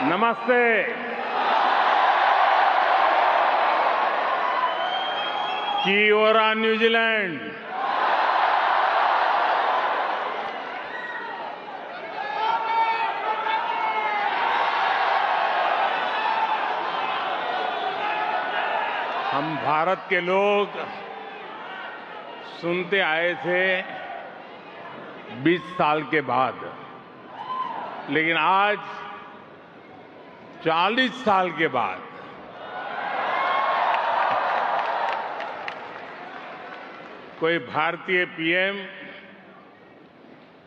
नमस्ते। की ओरा न्यूजीलैंड। हम भारत के लोग सुनते आए थे 20 साल के बाद, लेकिन आज 40 साल के बाद कोई भारतीय पीएम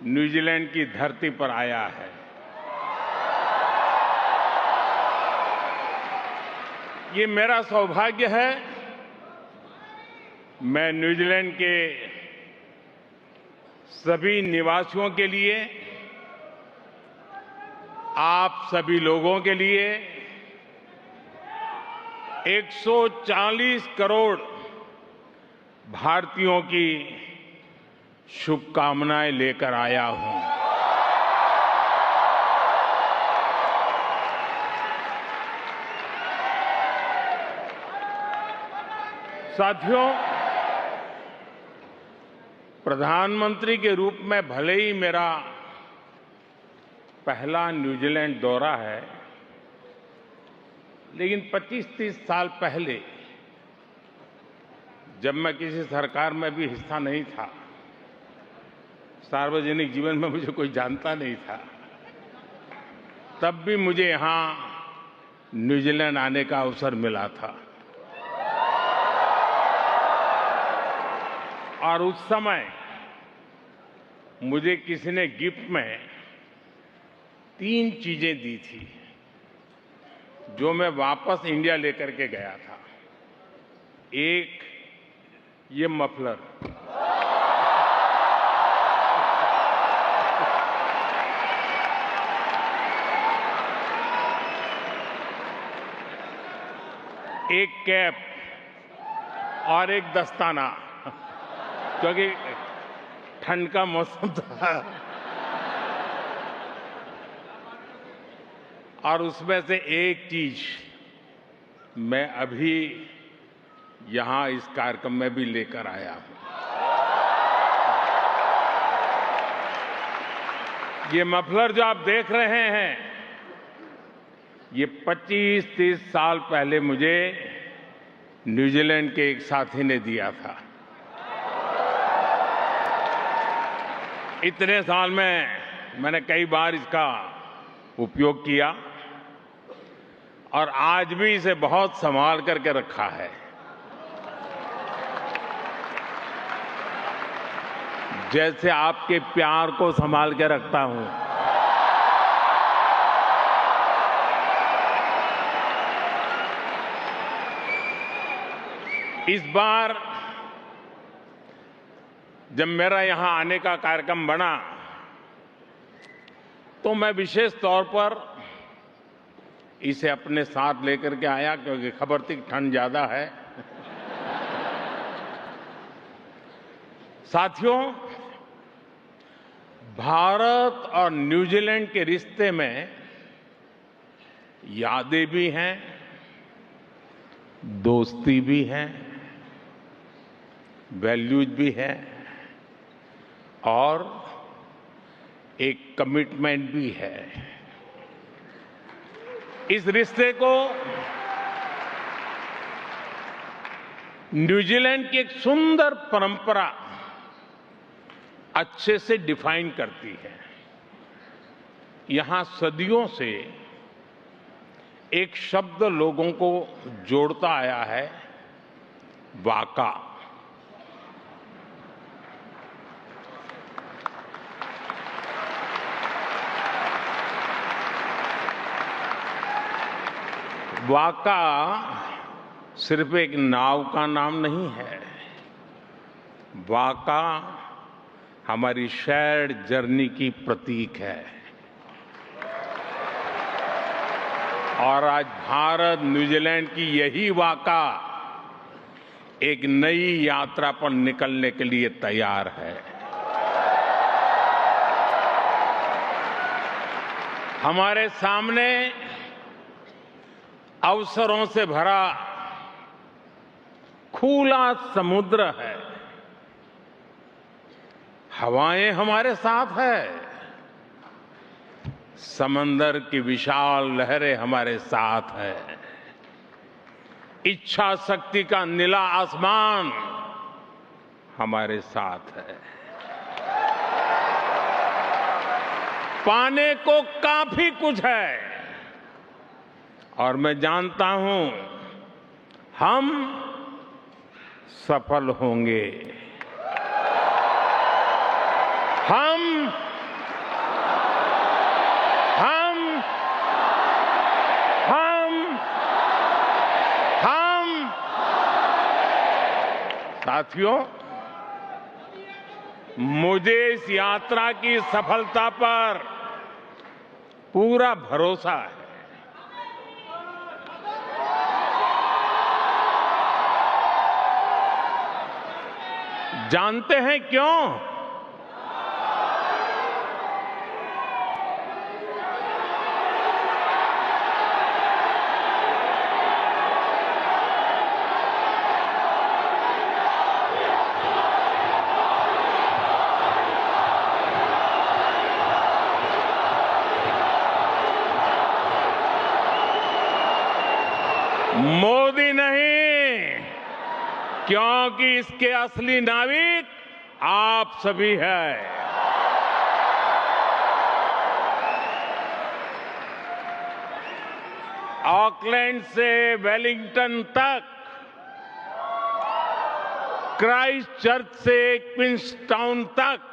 न्यूजीलैंड की धरती पर आया है। ये मेरा सौभाग्य है। मैं न्यूजीलैंड के सभी निवासियों के लिए, आप सभी लोगों के लिए 140 करोड़ भारतीयों की शुभकामनाएं लेकर आया हूं। साथियों, प्रधानमंत्री के रूप में भले ही मेरा पहला न्यूजीलैंड दौरा है, लेकिन 25-30 साल पहले जब मैं किसी सरकार में भी हिस्सा नहीं था, सार्वजनिक जीवन में मुझे कोई जानता नहीं था, तब भी मुझे यहां न्यूजीलैंड आने का अवसर मिला था। और उस समय मुझे किसी ने गिफ्ट में 3 चीजें दी थी जो मैं वापस इंडिया लेकर के गया था। एक, ये मफलर, एक कैप और एक दस्ताना, क्योंकि ठंड का मौसम था। और उसमें से एक चीज मैं अभी यहां इस कार्यक्रम में भी लेकर आया हूं। ये मफलर जो आप देख रहे हैं, ये 25-30 साल पहले मुझे न्यूजीलैंड के एक साथी ने दिया था। इतने साल में मैंने कई बार इसका उपयोग किया और आज भी इसे बहुत संभाल करके रखा है। जैसे आपके प्यार को संभाल के रखता हूं। इस बार जब मेरा यहां आने का कार्यक्रम बना तो मैं विशेष तौर पर इसे अपने साथ लेकर के आया, क्योंकि खबर थी ठंड ज्यादा है। साथियों, भारत और न्यूजीलैंड के रिश्ते में यादें भी हैं, दोस्ती भी है, वैल्यूज भी है और एक कमिटमेंट भी है। इस रिश्ते को न्यूजीलैंड की एक सुंदर परंपरा अच्छे से डिफाइन करती है। यहां सदियों से एक शब्द लोगों को जोड़ता आया है, वाका। वाका सिर्फ एक नाव का नाम नहीं है। वाका हमारी शेयर्ड जर्नी की प्रतीक है। और आज भारत न्यूजीलैंड की यही वाका एक नई यात्रा पर निकलने के लिए तैयार है। हमारे सामने अवसरों से भरा खुला समुद्र है। हवाएं हमारे साथ है, समंदर की विशाल लहरें हमारे साथ है, इच्छा शक्ति का नीला आसमान हमारे साथ है। पाने को काफी कुछ है और मैं जानता हूं हम सफल होंगे। हम साथियों, मुझे इस यात्रा की सफलता पर पूरा भरोसा है। जानते हैं क्यों? मोदी नहीं, क्योंकि इसके असली नाविक आप सभी हैं। ऑकलैंड से वेलिंगटन तक, क्राइस्ट चर्च से क्वींसटाउन तक,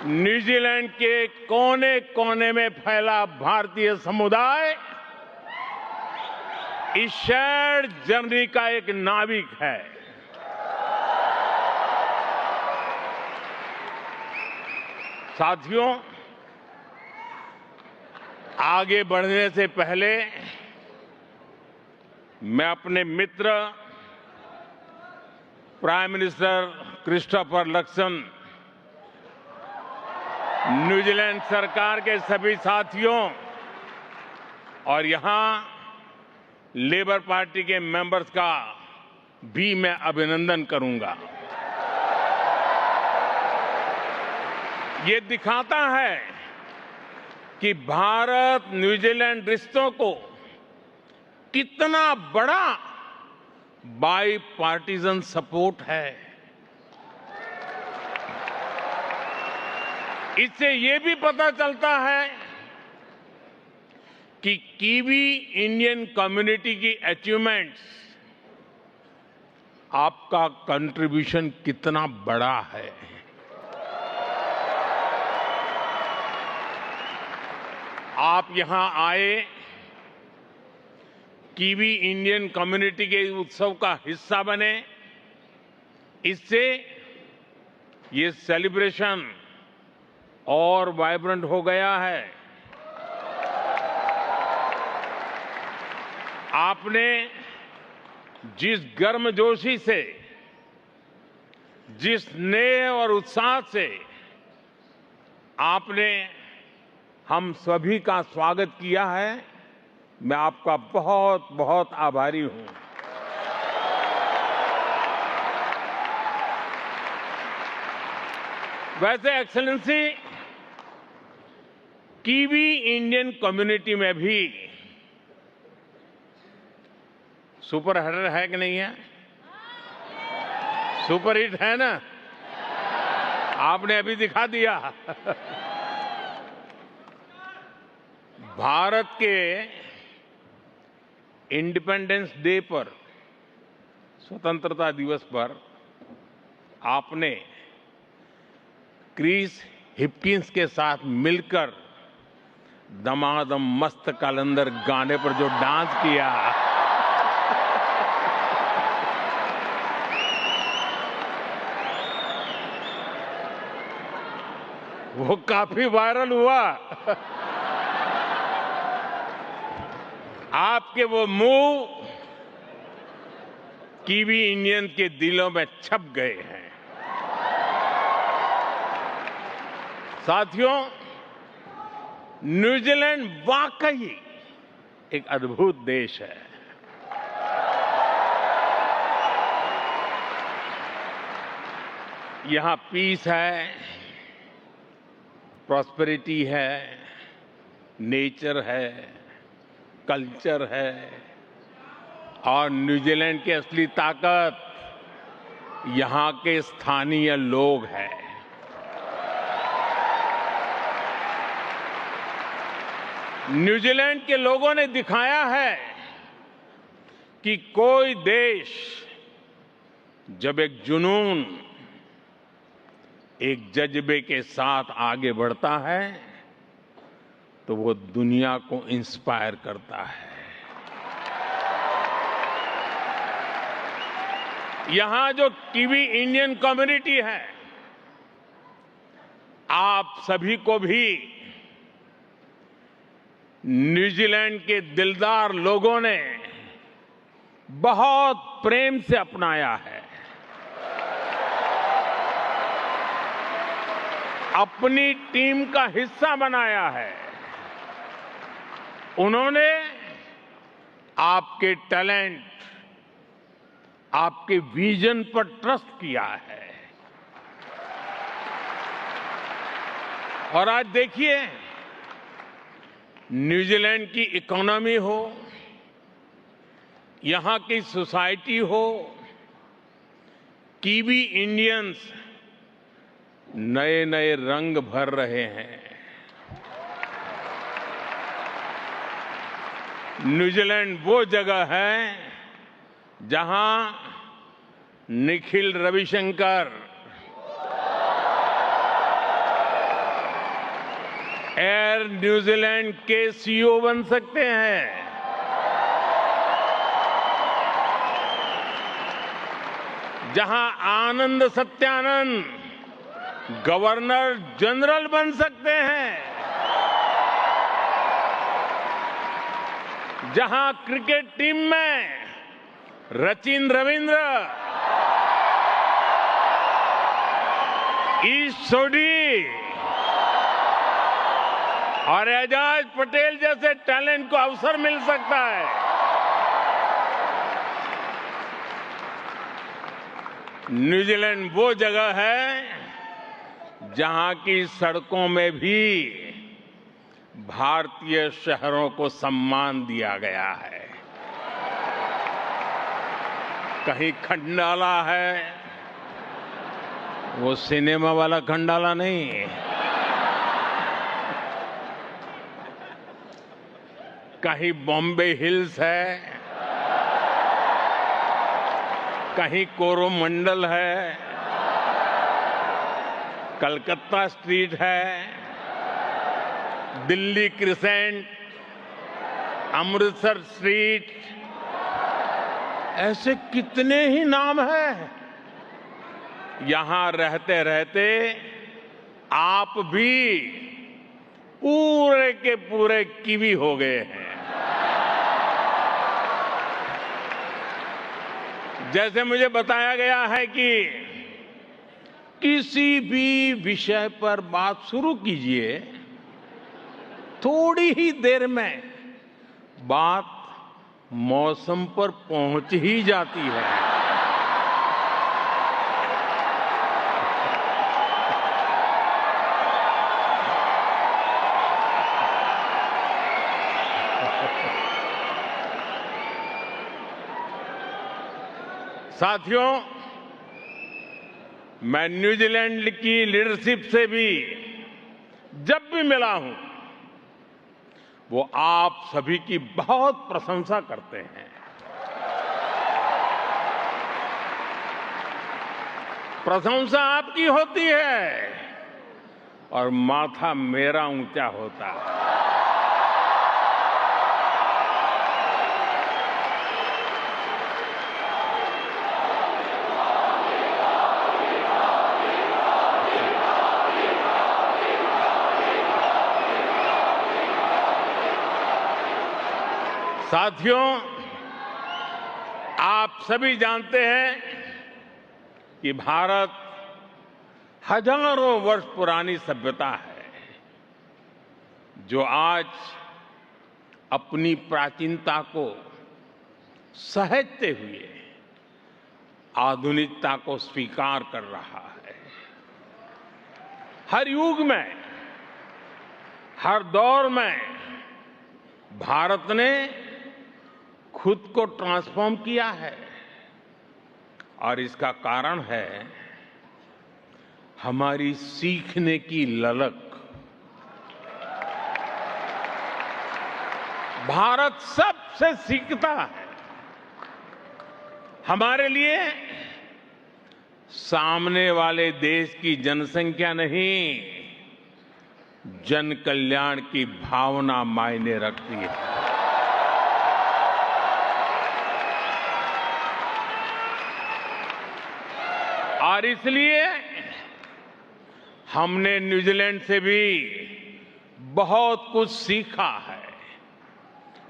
न्यूजीलैंड के कोने कोने में फैला भारतीय समुदाय इस शेयर्ड जर्नी का एक नाविक है। साथियों, आगे बढ़ने से पहले मैं अपने मित्र प्राइम मिनिस्टर क्रिस्टोफर लक्सन, न्यूजीलैंड सरकार के सभी साथियों और यहां लेबर पार्टी के मेंबर्स का भी मैं अभिनंदन करूंगा। ये दिखाता है कि भारत न्यूजीलैंड रिश्तों को कितना बड़ा बाई पार्टीजन सपोर्ट है। इससे ये भी पता चलता है कि कीवी इंडियन कम्युनिटी की अचीवमेंट्स, आपका कंट्रीब्यूशन कितना बड़ा है। आप यहां आए, कीवी इंडियन कम्युनिटी के उत्सव का हिस्सा बने, इससे ये सेलिब्रेशन और वाइब्रेंट हो गया है। आपने जिस गर्मजोशी से, जिस स्नेह और उत्साह से आपने हम सभी का स्वागत किया है, मैं आपका बहुत बहुत आभारी हूं। वैसे एक्सेलेंसी, कीवी इंडियन कम्युनिटी में भी सुपर हिट है कि नहीं है? सुपर हिट है ना? आपने अभी दिखा दिया। भारत के इंडिपेंडेंस डे पर, स्वतंत्रता दिवस पर आपने क्रिस हिपकिंस के साथ मिलकर दमादम मस्त कलंदर गाने पर जो डांस किया, वो काफी वायरल हुआ। आपके वो मूव कीवी इंडियन के दिलों में छप गए हैं। साथियों, न्यूजीलैंड वाकई एक अद्भुत देश है। यहां पीस है, प्रॉस्पेरिटी है, नेचर है, कल्चर है और न्यूजीलैंड की असली ताकत यहां के स्थानीय लोग हैं। न्यूजीलैंड के लोगों ने दिखाया है कि कोई देश जब एक जुनून, एक जज्बे के साथ आगे बढ़ता है तो वो दुनिया को इंस्पायर करता है। यहां जो टीवी इंडियन कम्युनिटी है, आप सभी को भी न्यूजीलैंड के दिलदार लोगों ने बहुत प्रेम से अपनाया है, अपनी टीम का हिस्सा बनाया है। उन्होंने आपके टैलेंट, आपके विजन पर ट्रस्ट किया है। और आज देखिए, न्यूजीलैंड की इकोनॉमी हो, यहां की सोसाइटी हो, कीवी इंडियंस नए नए रंग भर रहे हैं। न्यूजीलैंड वो जगह है जहां निखिल रविशंकर एयर न्यूजीलैंड के सीईओ बन सकते हैं। जहां आनंद सत्यानंद गवर्नर जनरल बन सकते हैं। जहां क्रिकेट टीम में सचिन रविंद्र, ईश सोढ़ी और एजाज पटेल जैसे टैलेंट को अवसर मिल सकता है। न्यूजीलैंड वो जगह है जहां की सड़कों में भी भारतीय शहरों को सम्मान दिया गया है। कहीं खंडाला है, वो सिनेमा वाला खंडाला नहीं, कहीं बॉम्बे हिल्स है, कहीं कोरोमंडल है, कलकत्ता स्ट्रीट है, दिल्ली क्रिसेंट, अमृतसर स्ट्रीट, ऐसे कितने ही नाम हैं। यहां रहते रहते आप भी पूरे के पूरे कीवी हो गए हैं। जैसे मुझे बताया गया है कि किसी भी विषय पर बात शुरू कीजिए, थोड़ी ही देर में बात मौसम पर पहुंच ही जाती है। साथियों, मैं न्यूजीलैंड की लीडरशिप से भी जब भी मिला हूं, वो आप सभी की बहुत प्रशंसा करते हैं। प्रशंसा आपकी होती है और माथा मेरा ऊंचा होता है। साथियों, आप सभी जानते हैं कि भारत हजारों वर्ष पुरानी सभ्यता है। जो आज अपनी प्राचीनता को सहेजते हुए आधुनिकता को स्वीकार कर रहा है। हर युग में, हर दौर में भारत ने खुद को ट्रांसफॉर्म किया है और इसका कारण है हमारी सीखने की ललक। भारत सबसे सीखता है। हमारे लिए सामने वाले देश की जनसंख्या नहीं, जन कल्याण की भावना मायने रखती है। और इसलिए हमने न्यूजीलैंड से भी बहुत कुछ सीखा है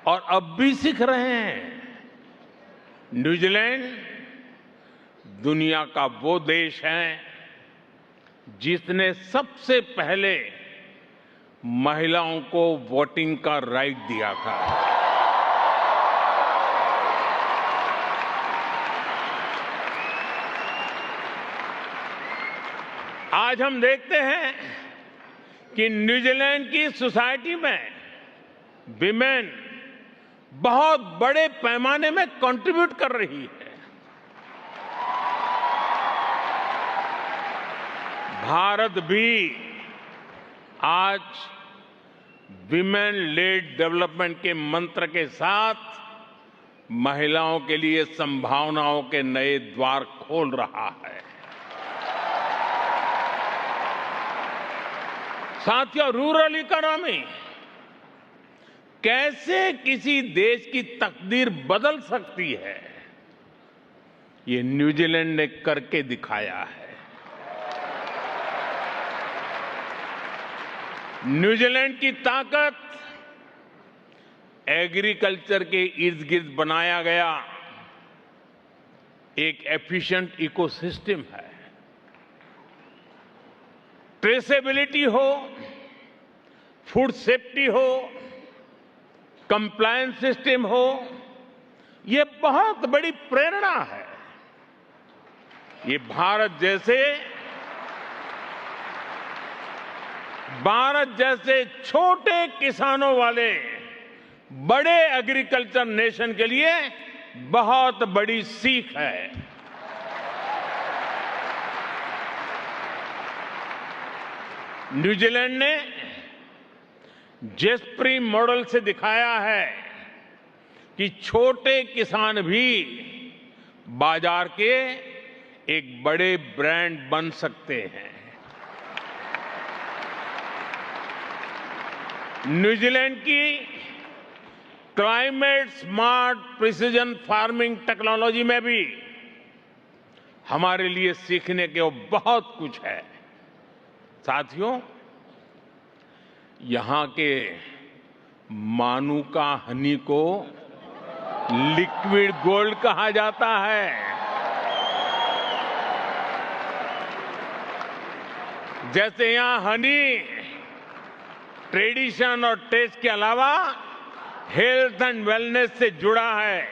और अब भी सीख रहे हैं। न्यूजीलैंड दुनिया का वो देश है जिसने सबसे पहले महिलाओं को वोटिंग का राइट दिया था। आज हम देखते हैं कि न्यूजीलैंड की सोसाइटी में विमेन बहुत बड़े पैमाने में कंट्रीब्यूट कर रही है। भारत भी आज विमेन लेड डेवलपमेंट के मंत्र के साथ महिलाओं के लिए संभावनाओं के नए द्वार खोल रहा है। साथियों, रूरल इकोनॉमी कैसे किसी देश की तकदीर बदल सकती है, ये न्यूजीलैंड ने करके दिखाया है। न्यूजीलैंड की ताकत एग्रीकल्चर के इर्द गिर्द बनाया गया एक एफिशिएंट इकोसिस्टम है। ट्रेसेबिलिटी हो, फूड सेफ्टी हो, कंप्लायंस सिस्टम हो, ये बहुत बड़ी प्रेरणा है। ये भारत जैसे छोटे किसानों वाले बड़े एग्रीकल्चर नेशन के लिए बहुत बड़ी सीख है। न्यूजीलैंड ने जेस्परी मॉडल से दिखाया है कि छोटे किसान भी बाजार के एक बड़े ब्रांड बन सकते हैं। न्यूजीलैंड की climate smart precision farming technology में भी हमारे लिए सीखने के बहुत कुछ है। साथियों, यहां के मानुका हनी को लिक्विड गोल्ड कहा जाता है। जैसे यहां हनी ट्रेडिशन और टेस्ट के अलावा हेल्थ एंड वेलनेस से जुड़ा है,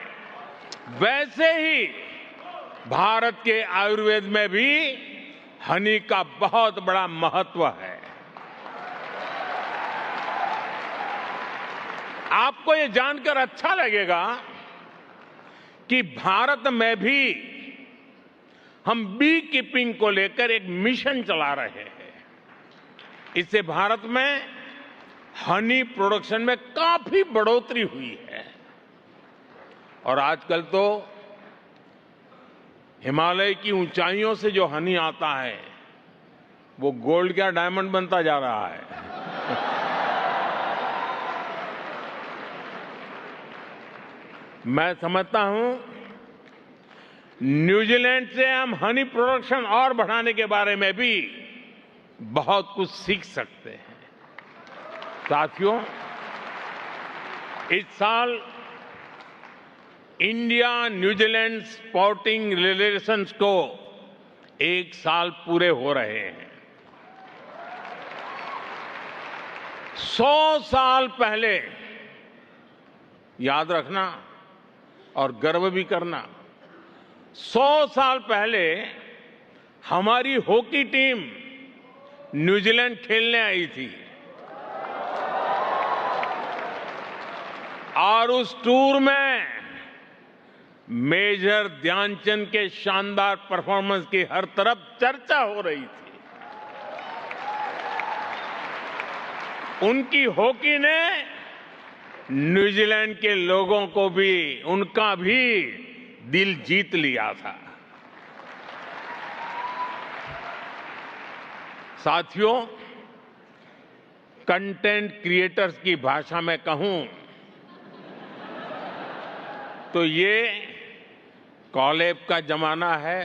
वैसे ही भारत के आयुर्वेद में भी हनी का बहुत बड़ा महत्व है। आपको ये जानकर अच्छा लगेगा कि भारत में भी हम बी कीपिंग को लेकर एक मिशन चला रहे हैं। इससे भारत में हनी प्रोडक्शन में काफी बढ़ोतरी हुई है और आजकल तो हिमालय की ऊंचाइयों से जो हनी आता है वो गोल्ड क्या डायमंड बनता जा रहा है। मैं समझता हूं न्यूजीलैंड से हम हनी प्रोडक्शन और बढ़ाने के बारे में भी बहुत कुछ सीख सकते हैं। साथियों, इस साल इंडिया न्यूजीलैंड स्पोर्टिंग रिलेशंस को 1 साल पूरे हो रहे हैं। 100 साल पहले, याद रखना और गर्व भी करना, 100 साल पहले हमारी हॉकी टीम न्यूजीलैंड खेलने आई थी और उस टूर में मेजर ध्यानचंद के शानदार परफॉर्मेंस की हर तरफ चर्चा हो रही थी। उनकी हॉकी ने न्यूजीलैंड के लोगों को भी, उनका भी दिल जीत लिया था। साथियों, कंटेंट क्रिएटर्स की भाषा में कहूं तो ये कॉलेब का जमाना है।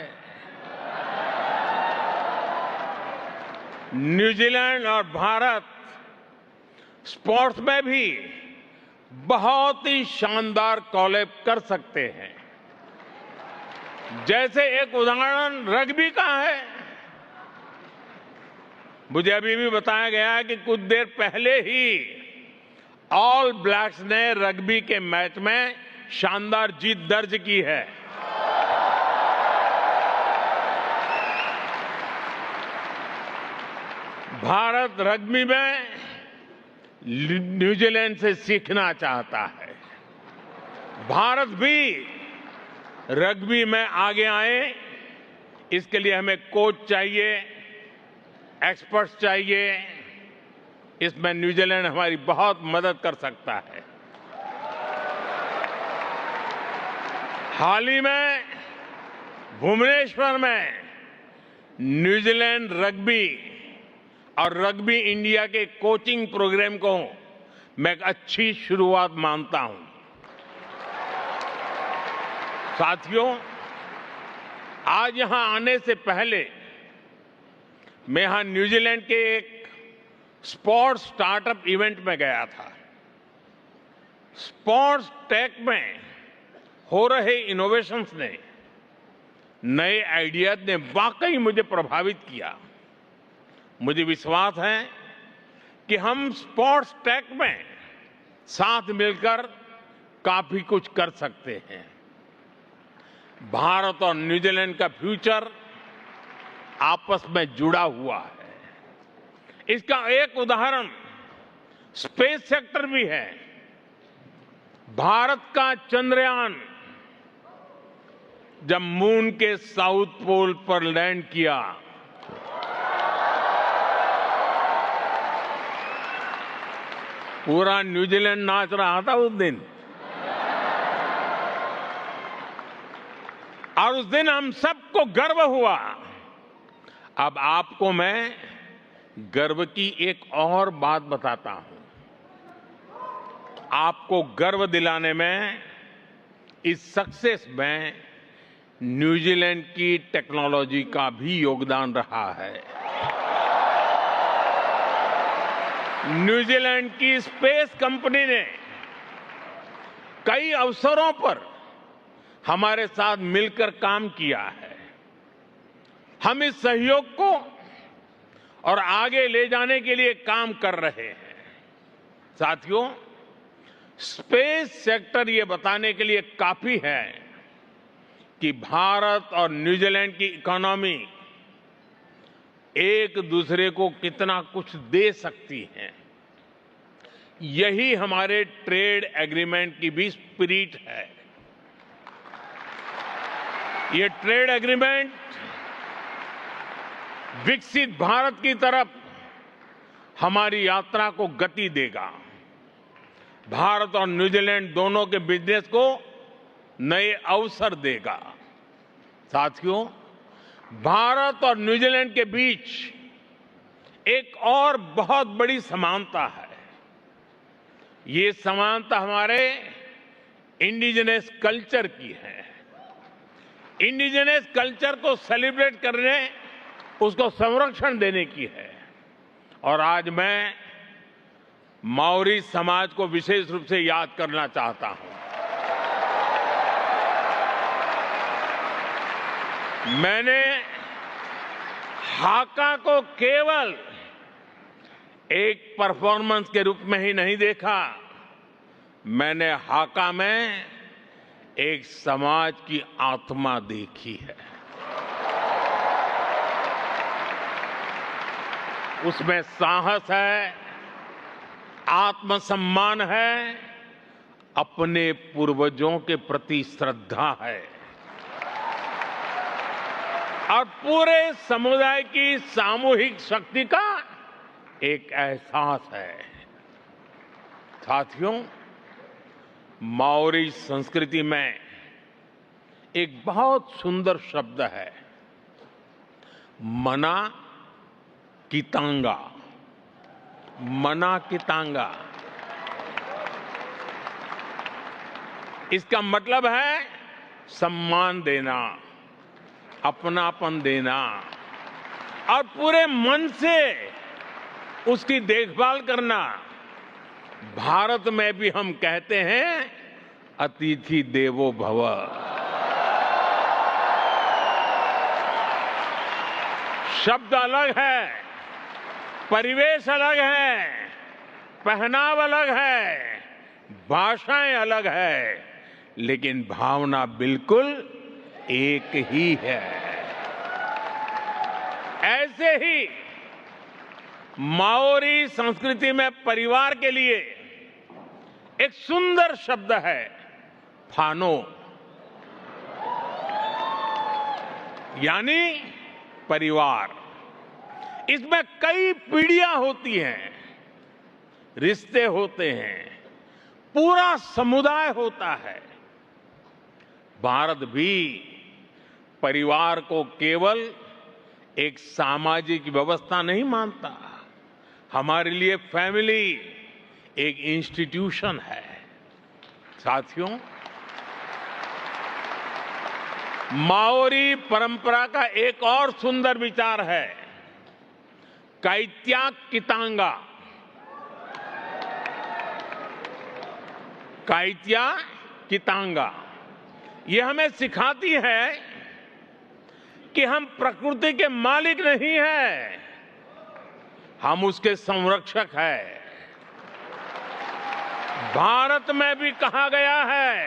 न्यूजीलैंड और भारत स्पोर्ट्स में भी बहुत ही शानदार कॉलेब कर सकते हैं। जैसे एक उदाहरण रग्बी का है। मुझे अभी भी बताया गया है कि कुछ देर पहले ही ऑल ब्लैक्स ने रग्बी के मैच में शानदार जीत दर्ज की है। भारत रग्बी में न्यूजीलैंड से सीखना चाहता है। भारत भी रग्बी में आगे आए, इसके लिए हमें कोच चाहिए, एक्सपर्ट्स चाहिए। इसमें न्यूजीलैंड हमारी बहुत मदद कर सकता है। हाल ही में भुवनेश्वर में न्यूजीलैंड रग्बी और रग्बी इंडिया के कोचिंग प्रोग्राम को मैं एक अच्छी शुरुआत मानता हूं। साथियों, आज यहां आने से पहले मैं यहां न्यूजीलैंड के एक स्पोर्ट्स स्टार्टअप इवेंट में गया था। स्पोर्ट्स टेक में हो रहे इनोवेशंस ने, नए आइडियाज ने वाकई मुझे प्रभावित किया। मुझे विश्वास है कि हम स्पोर्ट्स टेक में साथ मिलकर काफी कुछ कर सकते हैं। भारत और न्यूजीलैंड का फ्यूचर आपस में जुड़ा हुआ है। इसका एक उदाहरण स्पेस सेक्टर भी है। भारत का चंद्रयान जब मून के साउथ पोल पर लैंड किया, पूरा न्यूजीलैंड नाच रहा था उस दिन। और उस दिन हम सबको गर्व हुआ। अब आपको मैं गर्व की एक और बात बताता हूं। आपको गर्व दिलाने में, इस सक्सेस में न्यूजीलैंड की टेक्नोलॉजी का भी योगदान रहा है। न्यूजीलैंड की स्पेस कंपनी ने कई अवसरों पर हमारे साथ मिलकर काम किया है। हम इस सहयोग को और आगे ले जाने के लिए काम कर रहे हैं। साथियों, स्पेस सेक्टर ये बताने के लिए काफी है कि भारत और न्यूजीलैंड की इकोनॉमी एक दूसरे को कितना कुछ दे सकती है। यही हमारे ट्रेड एग्रीमेंट की भी स्पिरिट है। ये ट्रेड एग्रीमेंट विकसित भारत की तरफ हमारी यात्रा को गति देगा। भारत और न्यूजीलैंड दोनों के बिजनेस को नए अवसर देगा। साथियों, भारत और न्यूजीलैंड के बीच एक और बहुत बड़ी समानता है। ये समानता हमारे इंडिजिनस कल्चर की है। इंडिजिनस कल्चर को सेलिब्रेट करने, उसको संरक्षण देने की है। और आज मैं माओरी समाज को विशेष रूप से याद करना चाहता हूं। मैंने हाका को केवल एक परफॉर्मेंस के रूप में ही नहीं देखा, मैंने हाका में एक समाज की आत्मा देखी है। उसमें साहस है, आत्मसम्मान है, अपने पूर्वजों के प्रति श्रद्धा है और पूरे समुदाय की सामूहिक शक्ति का एक एहसास है। साथियों, माओरी संस्कृति में एक बहुत सुंदर शब्द है, मना कितांगा। मना कितांगा, इसका मतलब है सम्मान देना, अपनापन देना और पूरे मन से उसकी देखभाल करना। भारत में भी हम कहते हैं, अतिथि देवो भव। शब्द अलग है, परिवेश अलग है, पहनाव अलग है, भाषाएं अलग है, लेकिन भावना बिल्कुल एक ही है। ऐसे ही माओरी संस्कृति में परिवार के लिए एक सुंदर शब्द है, फानो, यानी परिवार। इसमें कई पीढ़ियां होती हैं, रिश्ते होते हैं, पूरा समुदाय होता है। भारत भी परिवार को केवल एक सामाजिक व्यवस्था नहीं मानता, हमारे लिए फैमिली एक इंस्टीट्यूशन है। साथियों, माओरी परंपरा का एक और सुंदर विचार है, काइत्या कितांगा। काइत्या कितांगा ये हमें सिखाती है कि हम प्रकृति के मालिक नहीं हैं, हम उसके संरक्षक हैं। भारत में भी कहा गया है,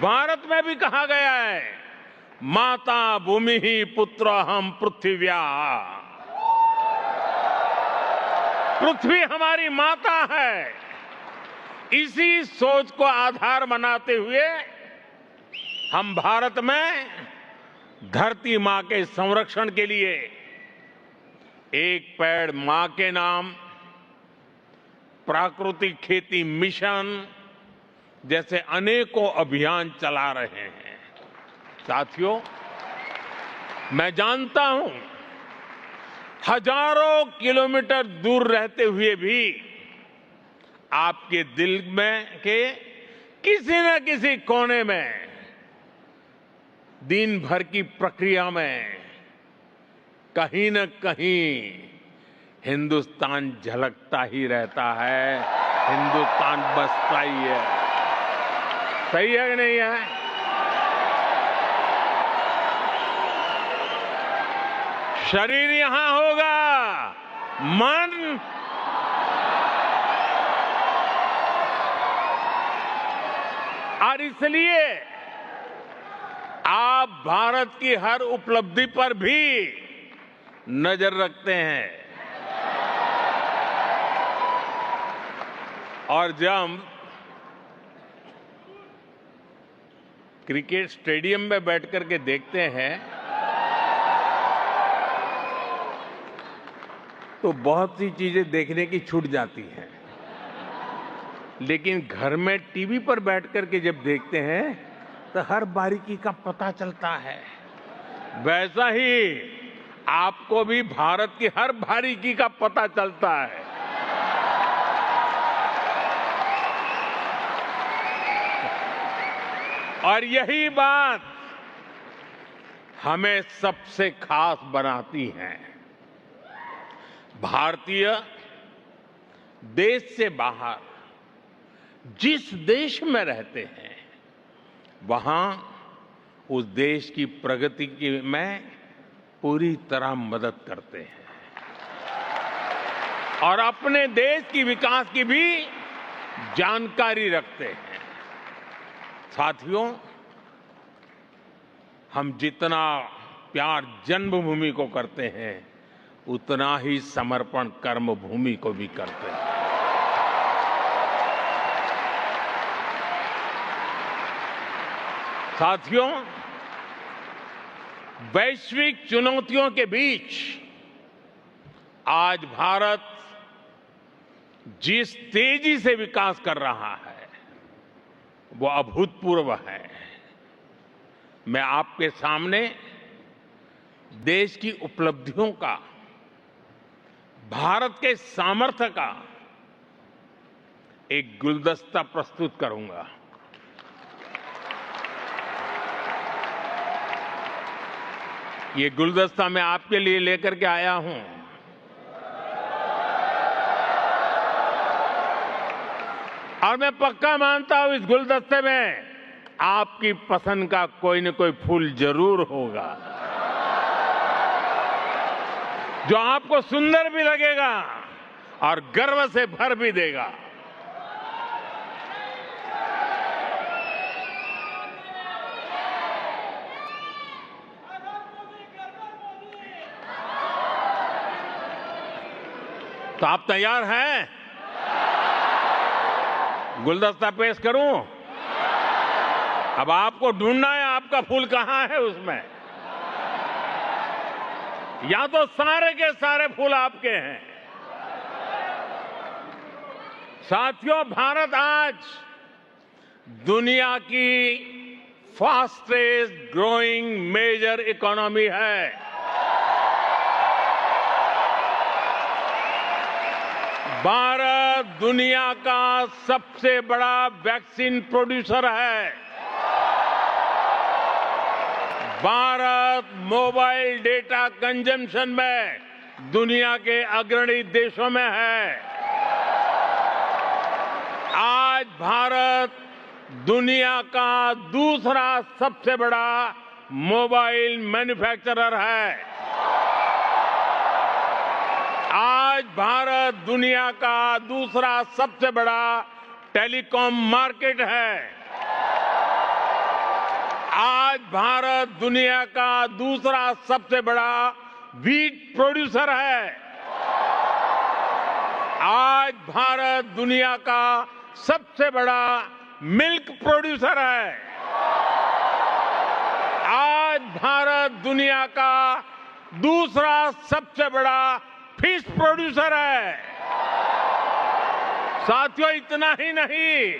भारत में भी कहा गया है, माता भूमि ही पुत्र हम पृथ्व्या। पृथ्वी हमारी माता है। इसी सोच को आधार बनाते हुए हम भारत में धरती मां के संरक्षण के लिए एक पेड़ मां के नाम, प्राकृतिक खेती मिशन जैसे अनेकों अभियान चला रहे हैं। साथियों, मैं जानता हूं, हजारों किलोमीटर दूर रहते हुए भी आपके दिल में के किसी न किसी कोने में दिन भर की प्रक्रिया में कहीं न कहीं हिंदुस्तान झलकता ही रहता है, हिंदुस्तान बसता ही है। सही है कि नहीं है? शरीर यहां होगा, मन और इसलिए आप भारत की हर उपलब्धि पर भी नजर रखते हैं। और जब क्रिकेट स्टेडियम में बैठकर के देखते हैं तो बहुत सी चीजें देखने की छूट जाती हैं, लेकिन घर में टीवी पर बैठकर के जब देखते हैं तो हर बारीकी का पता चलता है। वैसा ही आपको भी भारत की हर बारीकी का पता चलता है। और यही बात हमें सबसे खास बनाती है। भारतीय देश से बाहर जिस देश में रहते हैं वहां उस देश की प्रगति में पूरी तरह मदद करते हैं। और अपने देश की विकास की भी जानकारी रखते हैं। साथियों, हम जितना प्यार जन्मभूमि को करते हैं, उतना ही समर्पण कर्मभूमि को भी करते हैं। साथियों, वैश्विक चुनौतियों के बीच आज भारत जिस तेजी से विकास कर रहा है, वो अभूतपूर्व है। मैं आपके सामने देश की उपलब्धियों का, भारत के सामर्थ्य का एक गुलदस्ता प्रस्तुत करूंगा। ये गुलदस्ता मैं आपके लिए लेकर के आया हूं। और मैं पक्का मानता हूं इस गुलदस्ते में आपकी पसंद का कोई न कोई फूल जरूर होगा, जो आपको सुंदर भी लगेगा और गर्व से भर भी देगा। तो आप तैयार हैं? गुलदस्ता पेश करूं? अब आपको ढूंढना है आपका फूल कहां है उसमें। या तो सारे के सारे फूल आपके हैं। साथियों, भारत आज दुनिया की फास्टेस्ट ग्रोइंग मेजर इकोनॉमी है। भारत दुनिया का सबसे बड़ा वैक्सीन प्रोड्यूसर है। भारत मोबाइल डेटा कंजम्पशन में दुनिया के अग्रणी देशों में है। आज भारत दुनिया का दूसरा सबसे बड़ा मोबाइल मैन्युफैक्चरर है। आज भारत दुनिया का दूसरा सबसे बड़ा टेलीकॉम मार्केट है। आज भारत दुनिया का दूसरा सबसे बड़ा व्हीट प्रोड्यूसर है। आज भारत दुनिया का सबसे बड़ा मिल्क प्रोड्यूसर है। आज भारत दुनिया का दूसरा सबसे बड़ा फिश प्रोड्यूसर है। साथियों, इतना ही नहीं,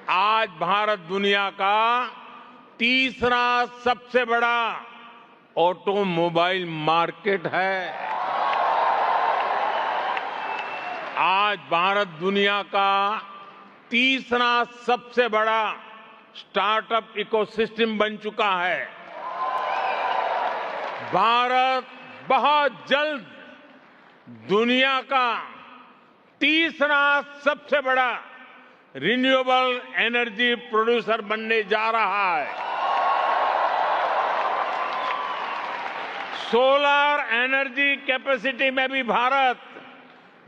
आज भारत दुनिया का तीसरा सबसे बड़ा ऑटोमोबाइल मार्केट है। आज भारत दुनिया का तीसरा सबसे बड़ा स्टार्टअप इकोसिस्टम बन चुका है। भारत बहुत जल्द दुनिया का तीसरा सबसे बड़ा रिन्यूएबल एनर्जी प्रोड्यूसर बनने जा रहा है। सोलर एनर्जी कैपेसिटी में भी भारत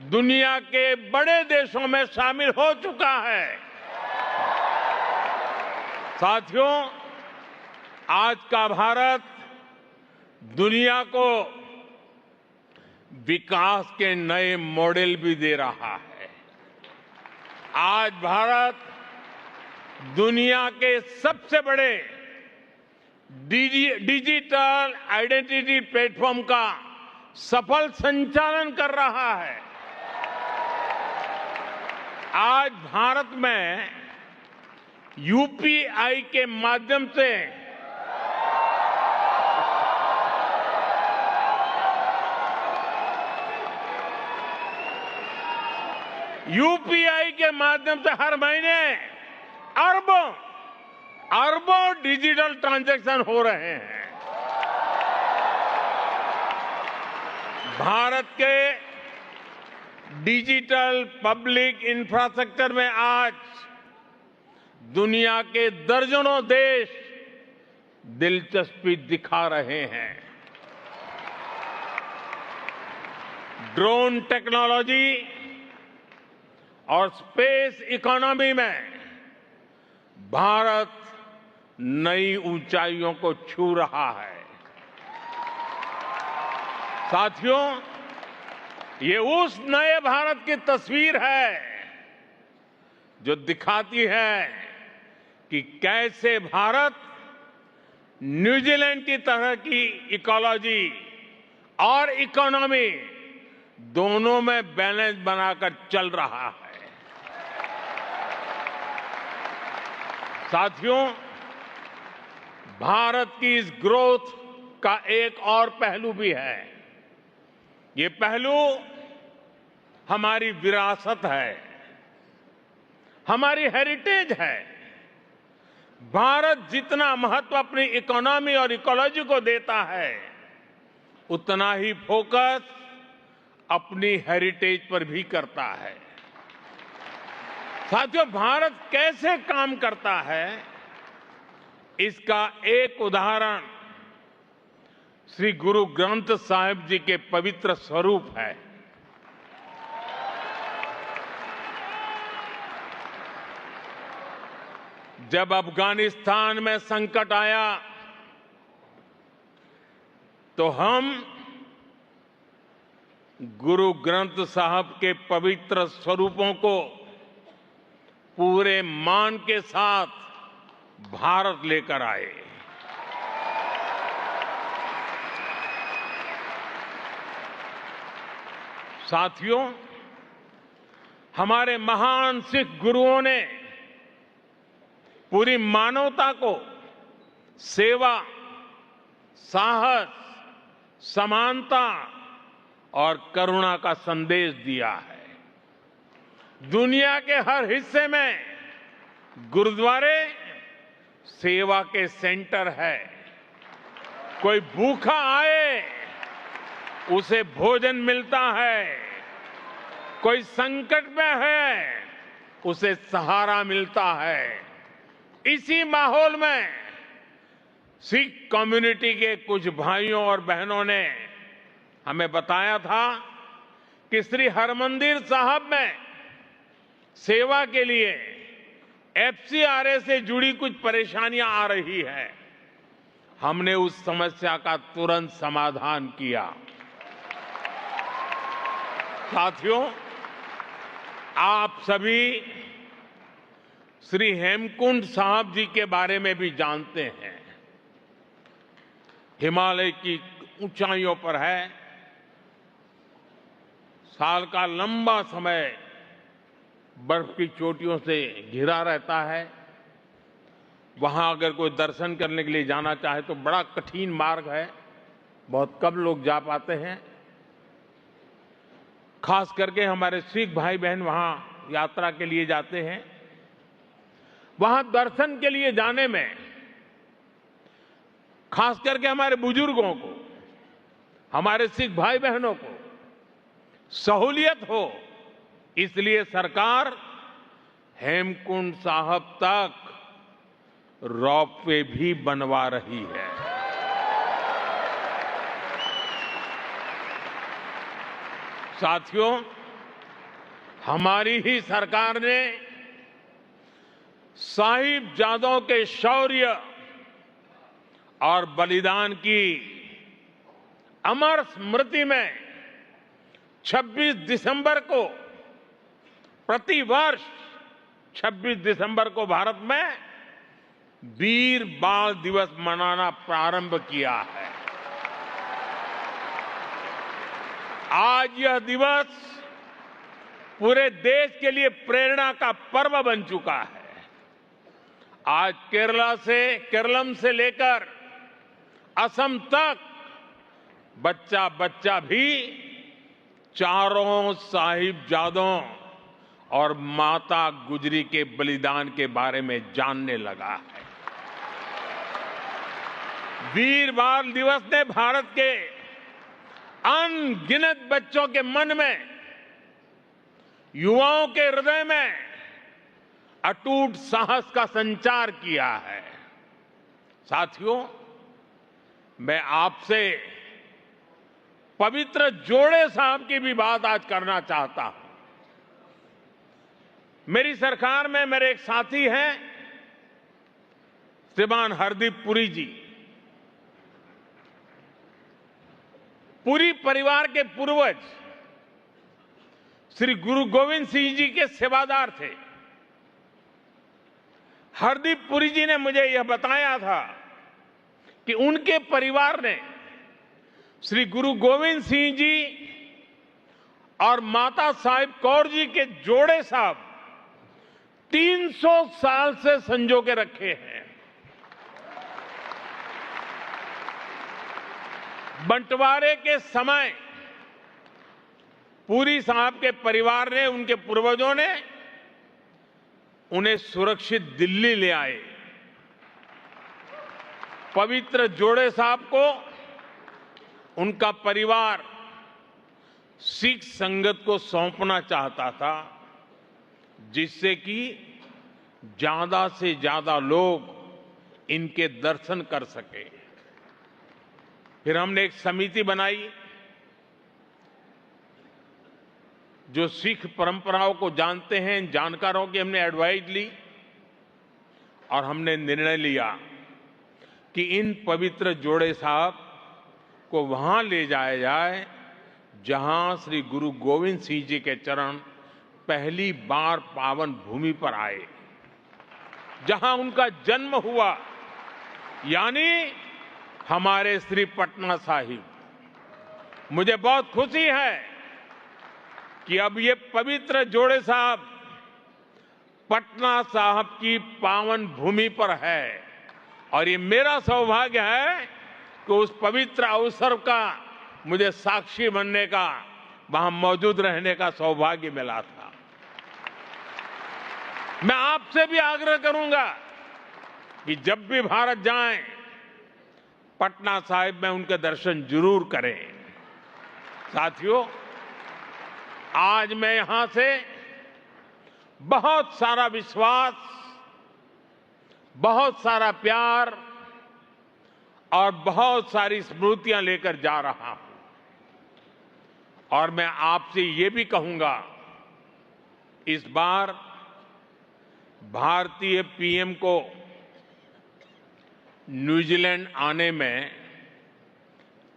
दुनिया के बड़े देशों में शामिल हो चुका है। साथियों, आज का भारत दुनिया को विकास के नए मॉडल भी दे रहा है। आज भारत दुनिया के सबसे बड़े डिजिटल आइडेंटिटी प्लेटफॉर्म का सफल संचालन कर रहा है। आज भारत में यूपीआई के माध्यम से हर महीने अरबों डिजिटल ट्रांजैक्शन हो रहे हैं। भारत के डिजिटल पब्लिक इंफ्रास्ट्रक्चर में आज दुनिया के दर्जनों देश दिलचस्पी दिखा रहे हैं। ड्रोन टेक्नोलॉजी और स्पेस इकोनॉमी में भारत नई ऊंचाइयों को छू रहा है। साथियों, ये उस नए भारत की तस्वीर है जो दिखाती है कि कैसे भारत न्यूजीलैंड की तरह की इकोलॉजी और इकोनॉमी दोनों में बैलेंस बनाकर चल रहा है। साथियों, भारत की इस ग्रोथ का एक और पहलू भी है। ये पहलू हमारी विरासत है, हमारी हेरिटेज है। भारत जितना महत्व अपनी इकोनॉमी और इकोलॉजी को देता है, उतना ही फोकस अपनी हेरिटेज पर भी करता है। साथियों, भारत कैसे काम करता है, इसका एक उदाहरण श्री गुरु ग्रंथ साहिब जी के पवित्र स्वरूप है। जब अफगानिस्तान में संकट आया तो हम गुरु ग्रंथ साहब के पवित्र स्वरूपों को पूरे मान के साथ भारत लेकर आए। साथियों, हमारे महान सिख गुरुओं ने पूरी मानवता को सेवा, साहस, समानता और करुणा का संदेश दिया है। दुनिया के हर हिस्से में गुरुद्वारे सेवा के सेंटर है। कोई भूखा आए, उसे भोजन मिलता है। कोई संकट में है, उसे सहारा मिलता है। इसी माहौल में सिख कम्युनिटी के कुछ भाइयों और बहनों ने हमें बताया था कि श्री हरमंदिर साहब में सेवा के लिए एफसीआरए से जुड़ी कुछ परेशानियां आ रही है। हमने उस समस्या का तुरंत समाधान किया। साथियों, आप सभी श्री हेमकुंड साहब जी के बारे में भी जानते हैं। हिमालय की ऊंचाइयों पर है। साल का लंबा समय बर्फ की चोटियों से घिरा रहता है। वहां अगर कोई दर्शन करने के लिए जाना चाहे तो बड़ा कठिन मार्ग है, बहुत कम लोग जा पाते हैं। खास करके हमारे सिख भाई बहन वहां यात्रा के लिए जाते हैं। वहां दर्शन के लिए जाने में खास करके हमारे बुजुर्गों को, हमारे सिख भाई बहनों को सहूलियत हो, इसलिए सरकार हेमकुंड साहब तक रोपवे भी बनवा रही है। साथियों, हमारी ही सरकार ने साहिबजादों के शौर्य और बलिदान की अमर स्मृति में 26 दिसंबर को, प्रतिवर्ष 26 दिसंबर को भारत में वीर बाल दिवस मनाना प्रारंभ किया है। आज यह दिवस पूरे देश के लिए प्रेरणा का पर्व बन चुका है। आज केरलम से लेकर असम तक बच्चा बच्चा भी चारों साहिबजादों और माता गुजरी के बलिदान के बारे में जानने लगा है। वीर बाल दिवस ने भारत के अनगिनत बच्चों के मन में, युवाओं के हृदय में अटूट साहस का संचार किया है। साथियों, मैं आपसे पवित्र जोड़े साहब की भी बात आज करना चाहता हूं। मेरी सरकार में मेरे एक साथी हैं श्रीमान हरदीप पुरी जी। पुरी परिवार के पूर्वज श्री गुरु गोविंद सिंह जी के सेवादार थे। हरदीप पुरी जी ने मुझे यह बताया था कि उनके परिवार ने श्री गुरु गोविंद सिंह जी और माता साहिब कौर जी के जोड़े साहब 300 साल से संजो के रखे हैं। बंटवारे के समय पुरी साहब के परिवार ने, उनके पूर्वजों ने उन्हें सुरक्षित दिल्ली ले आए। पवित्र जोड़े साहब को उनका परिवार सिख संगत को सौंपना चाहता था, जिससे कि ज्यादा से ज्यादा लोग इनके दर्शन कर सके। फिर हमने एक समिति बनाई जो सिख परंपराओं को जानते हैं, जानकारों की हमने एडवाइस ली और हमने निर्णय लिया कि इन पवित्र जोड़े साहब को वहां ले जाया जाए जहां श्री गुरु गोविंद सिंह जी के चरण पहली बार पावन भूमि पर आए, जहां उनका जन्म हुआ, यानी हमारे श्री पटना साहिब। मुझे बहुत खुशी है कि अब ये पवित्र जोड़े साहब पटना साहिब की पावन भूमि पर है और ये मेरा सौभाग्य है कि उस पवित्र अवसर का मुझे साक्षी बनने का, वहां मौजूद रहने का सौभाग्य मिला था। मैं आपसे भी आग्रह करूंगा कि जब भी भारत जाएं, पटना साहिब में उनके दर्शन जरूर करें। साथियों, आज मैं यहां से बहुत सारा विश्वास, बहुत सारा प्यार और बहुत सारी स्मृतियां लेकर जा रहा हूं और मैं आपसे ये भी कहूंगा, इस बार भारतीय पीएम को न्यूजीलैंड आने में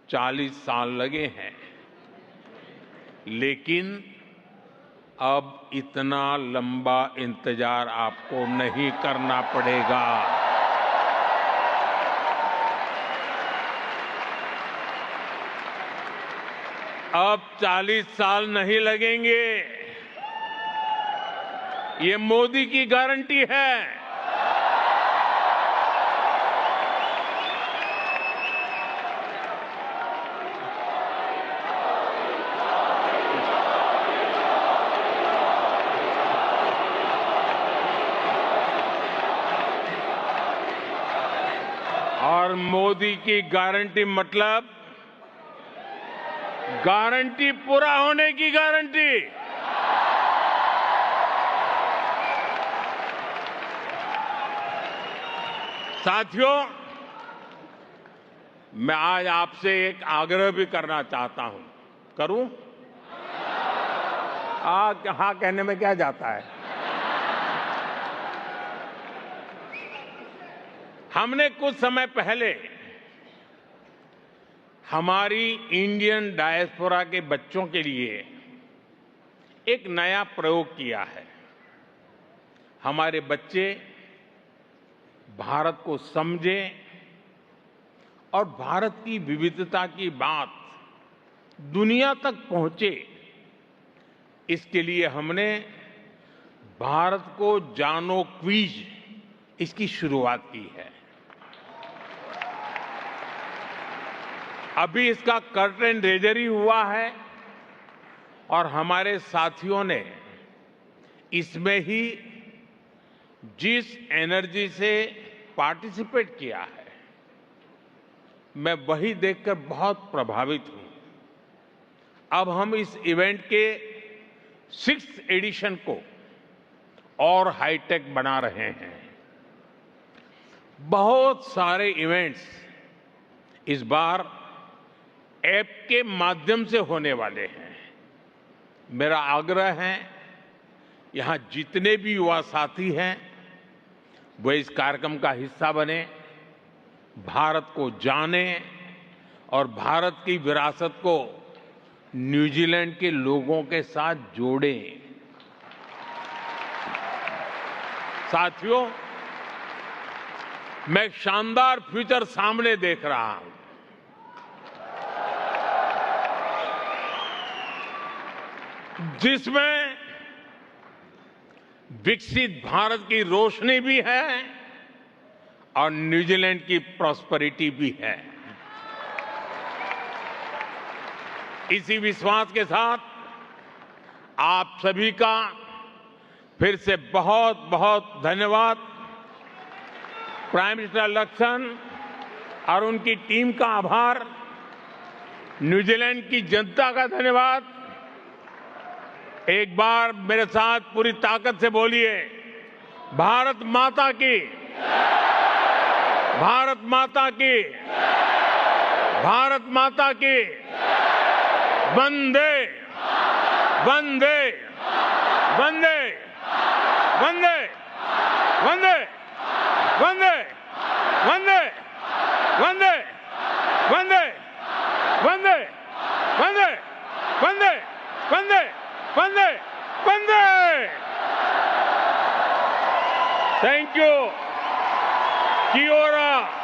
40 साल लगे हैं, लेकिन अब इतना लंबा इंतजार आपको नहीं करना पड़ेगा। अब 40 साल नहीं लगेंगे, ये मोदी की गारंटी है। और मोदी की गारंटी मतलब गारंटी पूरा होने की गारंटी। साथियों, मैं आज आपसे एक आग्रह भी करना चाहता हूं। करूं? हाँ कहने में क्या जाता है। हमने कुछ समय पहले हमारी इंडियन डायस्पोरा के बच्चों के लिए एक नया प्रयोग किया है। हमारे बच्चे भारत को समझें और भारत की विविधता की बात दुनिया तक पहुंचे, इसके लिए हमने भारत को जानो क्विज, इसकी शुरुआत की है। अभी इसका कर्टेन रेजर ही हुआ है और हमारे साथियों ने इसमें ही जिस एनर्जी से पार्टिसिपेट किया है, मैं वही देखकर बहुत प्रभावित हूं। अब हम इस इवेंट के 6th एडिशन को और हाईटेक बना रहे हैं। बहुत सारे इवेंट्स इस बार ऐप के माध्यम से होने वाले हैं। मेरा आग्रह है, यहां जितने भी युवा साथी हैं वो इस कार्यक्रम का हिस्सा बने, भारत को जाने और भारत की विरासत को न्यूजीलैंड के लोगों के साथ जोड़ें। साथियों, मैं एक शानदार फ्यूचर सामने देख रहा हूं, जिसमें विकसित भारत की रोशनी भी है और न्यूजीलैंड की प्रॉस्पेरिटी भी है। इसी विश्वास के साथ आप सभी का फिर से बहुत बहुत धन्यवाद। प्राइम मिनिस्टर लक्ष्मण और उनकी टीम का आभार, न्यूजीलैंड की जनता का धन्यवाद। एक बार मेरे साथ पूरी ताकत से बोलिए, भारत माता की, भारत माता की, भारत माता की, वंदे वंदे वंदे वंदे वंदे वंदे वंदे वंदे वंदे वंदे वंदे वंदे वंदे वंदे वंदे। Thank you. की ओरा।